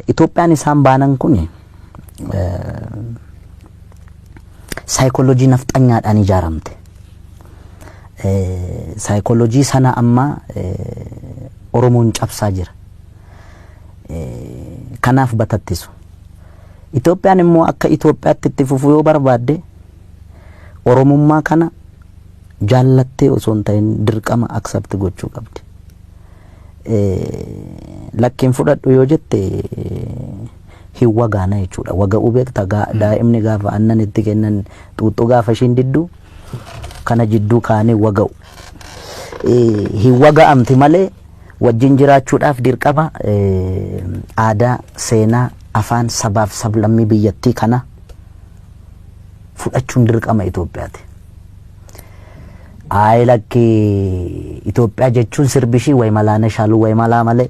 Itoophiyaan isaan baanan kun saayikooloojii nafxanyaadhaan ijaaramte. Saayikooloojii sana amma Oromoon cabsaa jira. Kanaaf batattisu. Itoophiyaan immoo akka Itoophiyaatti itti fufuu yoo barbaadde Oromummaa kana jaallattee osoo hin ta'in dirqama accept gochuu qabdi. Lakkiin fudhadhu yoo jette hin wagaana jechuudha. Waga'uu beekta daa'imni gaafa aannan itti kennan xuuxxuu gaafa ishiin diddu kana jidduu kaanii waga'u. Hin waga'amti malee wajjin jiraachuudhaaf dirqama aadaa, seenaa, afaan, sabaaf sablammii biyyattii kana fudhachuun dirqama Itoophiyaati. Ay lakki Itoophiyaa jechuun sirbishii way malaana shaaluu way malaa malee